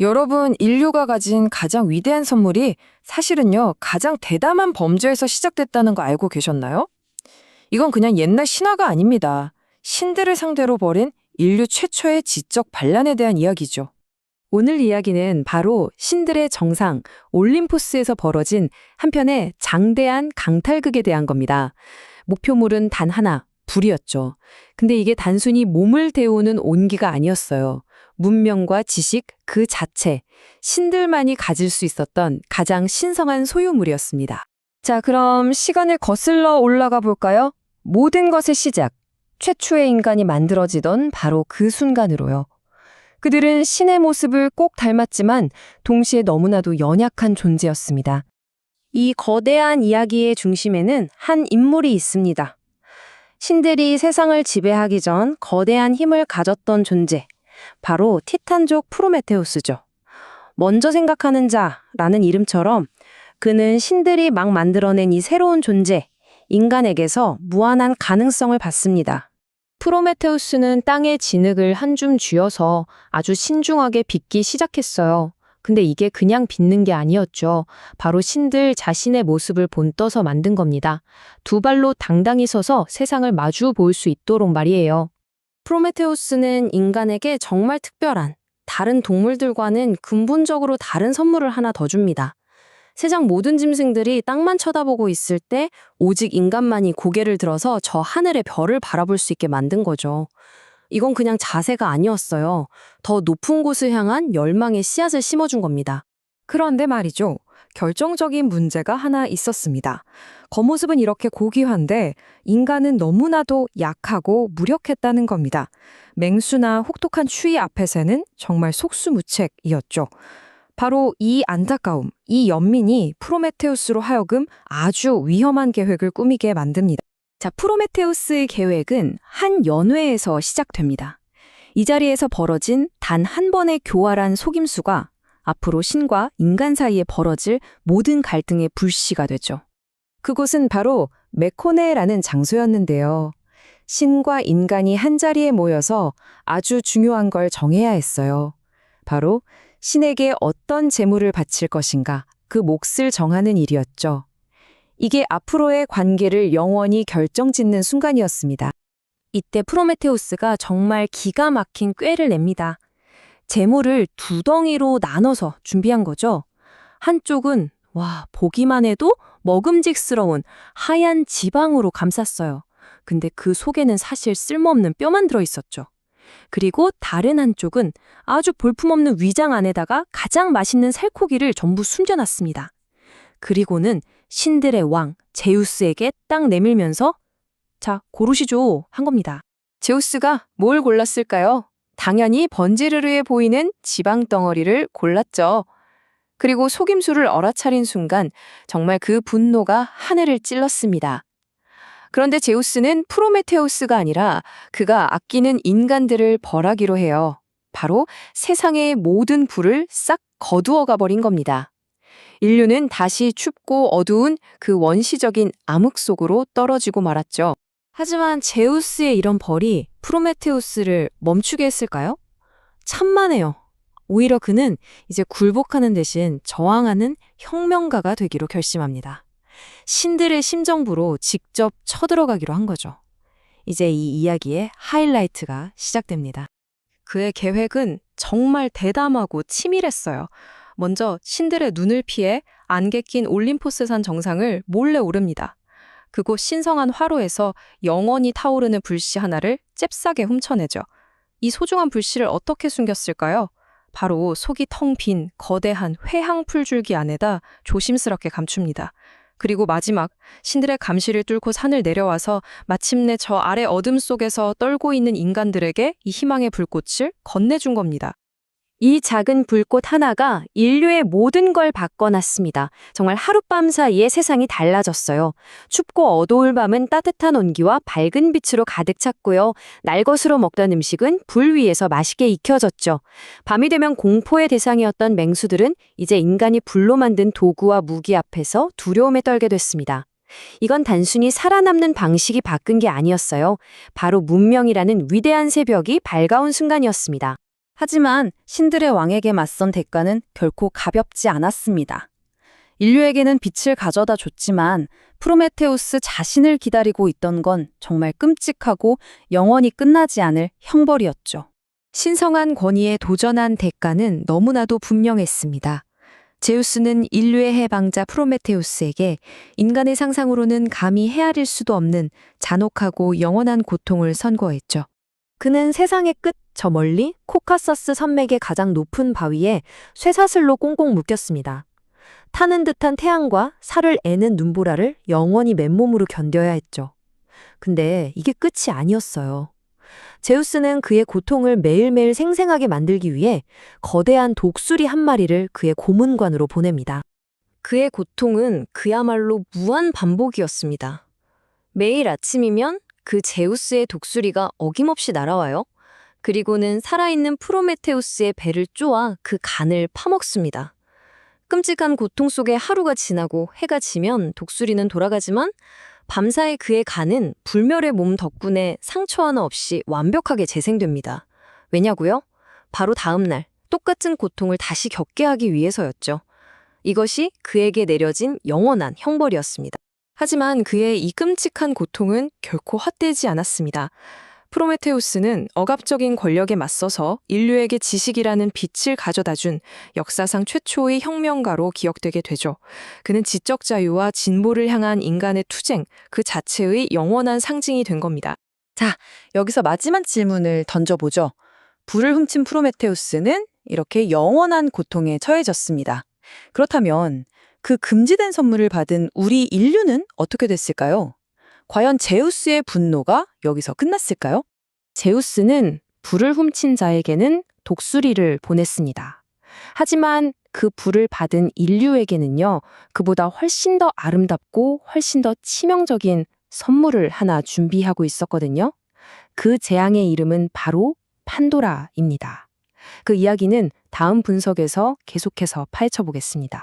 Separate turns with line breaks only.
여러분, 인류가 가진 가장 위대한 선물이 사실은요, 가장 대담한 범죄에서 시작됐다는 거 알고 계셨나요? 이건 그냥 옛날 신화가 아닙니다. 신들을 상대로 벌인 인류 최초의 지적 반란에 대한 이야기죠.
오늘 이야기는 바로 신들의 정상, 올림포스에서 벌어진 한편의 장대한 강탈극에 대한 겁니다. 목표물은 단 하나, 불이었죠. 근데 이게 단순히 몸을 데우는 온기가 아니었어요. 문명과 지식 그 자체, 신들만이 가질 수 있었던 가장 신성한 소유물이었습니다.
자, 그럼 시간을 거슬러 올라가 볼까요? 모든 것의 시작, 최초의 인간이 만들어지던 바로 그 순간으로요. 그들은 신의 모습을 꼭 닮았지만 동시에 너무나도 연약한 존재였습니다. 이 거대한 이야기의 중심에는 한 인물이 있습니다. 신들이 세상을 지배하기 전 거대한 힘을 가졌던 존재, 바로 티탄족 프로메테우스죠. 먼저 생각하는 자라는 이름처럼 그는 신들이 막 만들어낸 이 새로운 존재, 인간에게서 무한한 가능성을 받습니다. 프로메테우스는 땅의 진흙을 한 줌 쥐어서 아주 신중하게 빚기 시작했어요. 근데 이게 그냥 빚는 게 아니었죠. 바로 신들 자신의 모습을 본떠서 만든 겁니다. 두 발로 당당히 서서 세상을 마주 볼 수 있도록 말이에요. 프로메테우스는 인간에게 정말 특별한, 다른 동물들과는 근본적으로 다른 선물을 하나 더 줍니다. 세상 모든 짐승들이 땅만 쳐다보고 있을 때 오직 인간만이 고개를 들어서 저 하늘의 별을 바라볼 수 있게 만든 거죠. 이건 그냥 자세가 아니었어요. 더 높은 곳을 향한 열망의 씨앗을 심어준 겁니다.
그런데 말이죠. 결정적인 문제가 하나 있었습니다. 겉모습은 이렇게 고귀한데 인간은 너무나도 약하고 무력했다는 겁니다. 맹수나 혹독한 추위 앞에서는 정말 속수무책이었죠. 바로 이 안타까움, 이 연민이 프로메테우스로 하여금 아주 위험한 계획을 꾸미게 만듭니다.
자, 프로메테우스의 계획은 한 연회에서 시작됩니다. 이 자리에서 벌어진 단 한 번의 교활한 속임수가 앞으로 신과 인간 사이에 벌어질 모든 갈등의 불씨가 되죠.
그곳은 바로 메코네라는 장소였는데요. 신과 인간이 한자리에 모여서 아주 중요한 걸 정해야 했어요. 바로 신에게 어떤 제물을 바칠 것인가, 그 몫을 정하는 일이었죠. 이게 앞으로의 관계를 영원히 결정짓는 순간이었습니다. 이때 프로메테우스가 정말 기가 막힌 꾀를 냅니다. 제물을 두 덩이로 나눠서 준비한 거죠. 한쪽은 보기만 해도 먹음직스러운 하얀 지방으로 감쌌어요. 근데 그 속에는 사실 쓸모없는 뼈만 들어있었죠. 그리고 다른 한쪽은 아주 볼품없는 위장 안에다가 가장 맛있는 살코기를 전부 숨겨놨습니다. 그리고는 신들의 왕 제우스에게 딱 내밀면서 자, 고르시죠 한 겁니다. 제우스가 뭘 골랐을까요? 당연히 번지르르해 보이는 지방 덩어리를 골랐죠. 그리고 속임수를 얼어차린 순간 정말 그 분노가 하늘을 찔렀습니다. 그런데 제우스는 프로메테우스가 아니라 그가 아끼는 인간들을 벌하기로 해요. 바로 세상의 모든 불을 싹 거두어가 버린 겁니다. 인류는 다시 춥고 어두운 그 원시적인 암흑 속으로 떨어지고 말았죠. 하지만 제우스의 이런 벌이 프로메테우스를 멈추게 했을까요? 천만에요. 오히려 그는 이제 굴복하는 대신 저항하는 혁명가가 되기로 결심합니다. 신들의 심정부로 직접 쳐들어가기로 한 거죠. 이제 이 이야기의 하이라이트가 시작됩니다. 그의 계획은 정말 대담하고 치밀했어요. 먼저 신들의 눈을 피해 안개 낀 올림포스산 정상을 몰래 오릅니다. 그곳 신성한 화로에서 영원히 타오르는 불씨 하나를 잽싸게 훔쳐내죠. 이 소중한 불씨를 어떻게 숨겼을까요? 바로 속이 텅 빈 거대한 회항 풀줄기 안에다 조심스럽게 감춥니다. 그리고 마지막 신들의 감시를 뚫고 산을 내려와서 마침내 저 아래 어둠 속에서 떨고 있는 인간들에게 이 희망의 불꽃을 건네준 겁니다. 이 작은 불꽃 하나가 인류의 모든 걸 바꿔놨습니다. 정말 하룻밤 사이에 세상이 달라졌어요. 춥고 어두울 밤은 따뜻한 온기와 밝은 빛으로 가득 찼고요. 날것으로 먹던 음식은 불 위에서 맛있게 익혀졌죠. 밤이 되면 공포의 대상이었던 맹수들은 이제 인간이 불로 만든 도구와 무기 앞에서 두려움에 떨게 됐습니다. 이건 단순히 살아남는 방식이 바뀐 게 아니었어요. 바로 문명이라는 위대한 새벽이 밝아온 순간이었습니다.
하지만 신들의 왕에게 맞선 대가는 결코 가볍지 않았습니다. 인류에게는 빛을 가져다 줬지만 프로메테우스 자신을 기다리고 있던 건 정말 끔찍하고 영원히 끝나지 않을 형벌이었죠.
신성한 권위에 도전한 대가는 너무나도 분명했습니다. 제우스는 인류의 해방자 프로메테우스에게 인간의 상상으로는 감히 헤아릴 수도 없는 잔혹하고 영원한 고통을 선고했죠.
그는 세상의 끝 저 멀리 코카서스 산맥의 가장 높은 바위에 쇠사슬로 꽁꽁 묶였습니다. 타는 듯한 태양과 살을 애는 눈보라를 영원히 맨몸으로 견뎌야 했죠. 근데 이게 끝이 아니었어요. 제우스는 그의 고통을 매일매일 생생하게 만들기 위해 거대한 독수리 한 마리를 그의 고문관으로 보냅니다. 그의 고통은 그야말로 무한 반복이었습니다. 매일 아침이면 그 제우스의 독수리가 어김없이 날아와요. 그리고는 살아있는 프로메테우스의 배를 쪼아 그 간을 파먹습니다. 끔찍한 고통 속에 하루가 지나고 해가 지면 독수리는 돌아가지만 밤사이 그의 간은 불멸의 몸 덕분에 상처 하나 없이 완벽하게 재생됩니다. 왜냐고요? 바로 다음 날 똑같은 고통을 다시 겪게 하기 위해서였죠. 이것이 그에게 내려진 영원한 형벌이었습니다.
하지만 그의 이 끔찍한 고통은 결코 헛되지 않았습니다. 프로메테우스는 억압적인 권력에 맞서서 인류에게 지식이라는 빛을 가져다준 역사상 최초의 혁명가로 기억되게 되죠. 그는 지적 자유와 진보를 향한 인간의 투쟁, 그 자체의 영원한 상징이 된 겁니다.
여기서 마지막 질문을 던져보죠. 불을 훔친 프로메테우스는 이렇게 영원한 고통에 처해졌습니다. 그렇다면 그 금지된 선물을 받은 우리 인류는 어떻게 됐을까요? 과연 제우스의 분노가 여기서 끝났을까요?
제우스는 불을 훔친 자에게는 독수리를 보냈습니다. 하지만 그 불을 받은 인류에게는요, 그보다 훨씬 더 아름답고 훨씬 더 치명적인 선물을 하나 준비하고 있었거든요. 그 재앙의 이름은 바로 판도라입니다. 그 이야기는 다음 분석에서 계속해서 파헤쳐 보겠습니다.